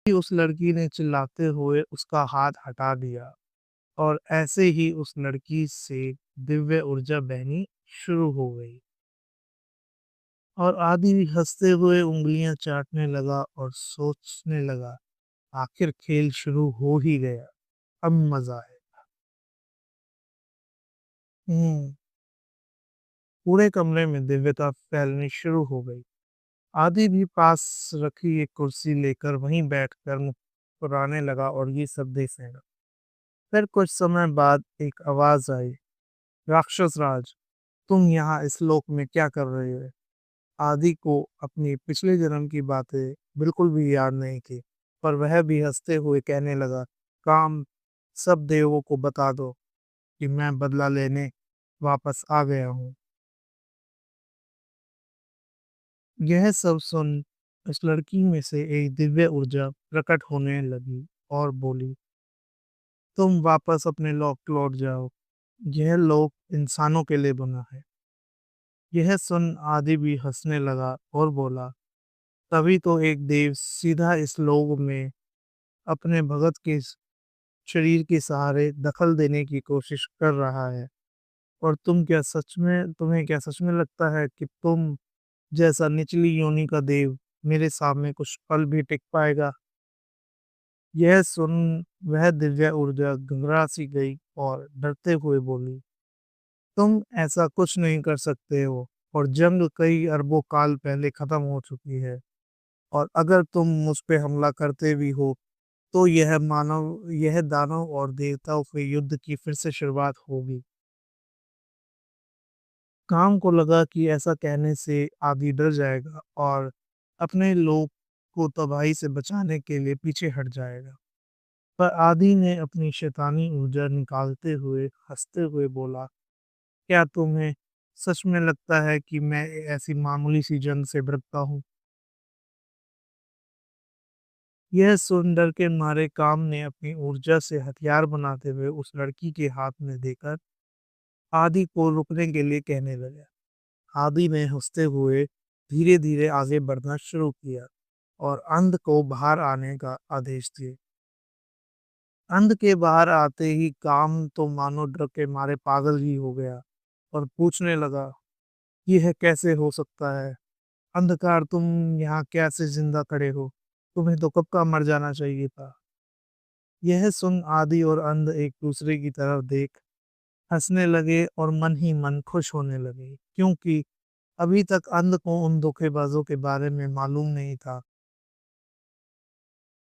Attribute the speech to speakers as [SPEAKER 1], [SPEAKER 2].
[SPEAKER 1] कि उस लड़की ने चिल्लाते हुए उसका हाथ हटा दिया और ऐसे ही उस लड़की से दिव्य ऊर्जा बहनी शुरू हो गई और आदि भी हंसते हुए उंगलियां चाटने लगा और सोचने लगा, आखिर खेल शुरू हो ही गया, अब मजा है। हम्म पूरे कमरे में दिव्यता फैलनी शुरू हो गई। आदि भी पास रखी एक कुर्सी लेकर वहीं बैठकर मुस्कुराने लगा और ये सब देखने लगा। फिर कुछ समय बाद एक आवाज आई, राक्षस राज, तुम यहाँ इस लोक में क्या कर रहे हो? आदि को अपनी पिछले जन्म की बातें बिल्कुल भी याद नहीं थी, पर वह भी हंसते हुए कहने लगा, काम सब देवों को बता दो कि मैं बदला लेने वापस आ गया हूँ। यह सब सुन उस लड़की में से एक दिव्य ऊर्जा प्रकट होने लगी और बोली, तुम वापस अपने लोक लौट जाओ, यह लोक इंसानों के लिए बना है। यह सुन आदि भी हंसने लगा और बोला, तभी तो एक देव सीधा इस लोक में अपने भगत के शरीर के सहारे दखल देने की कोशिश कर रहा है। और तुम्हें क्या सच में लगता है कि तुम जैसा निचली योनि का देव मेरे सामने कुछ पल भी टिक पाएगा? यह सुन वह दिव्य ऊर्जा घबरा सी गई और डरते हुए बोली, तुम ऐसा कुछ नहीं कर सकते हो, और जंग कई अरबों काल पहले खत्म हो चुकी है। और अगर तुम मुझ पे हमला करते भी हो तो यह दानव और देवताओं के युद्ध की फिर से शुरुआत होगी। काम को लगा कि ऐसा कहने से आदि डर जाएगा और अपने लोग को तबाही से बचाने के लिए पीछे हट जाएगा। पर आदि ने अपनी शैतानी ऊर्जा निकालते हुए हंसते हुए बोला, क्या तुम्हें सच में लगता है कि मैं ऐसी मामूली सी जंग से डरता हूँ? यह सुन डर के मारे काम ने अपनी ऊर्जा से हथियार बनाते हुए उस लड़की के हाथ में देकर आदि को रुकने के लिए कहने लगा। आदि ने हंसते हुए धीरे धीरे आगे बढ़ना शुरू किया और अंध को बाहर आने का आदेश दिया। अंध के बाहर आते ही काम तो मानो डर के मारे पागल ही हो गया और पूछने लगा, यह कैसे हो सकता है? अंधकार, तुम यहाँ कैसे जिंदा खड़े हो? तुम्हें तो कब का मर जाना चाहिए था। यह सुन आदि और अंध एक दूसरे की तरफ देख हंसने लगे और मन ही मन खुश होने लगे, क्योंकि अभी तक अंध को उन धोखेबाजों के बारे में मालूम नहीं था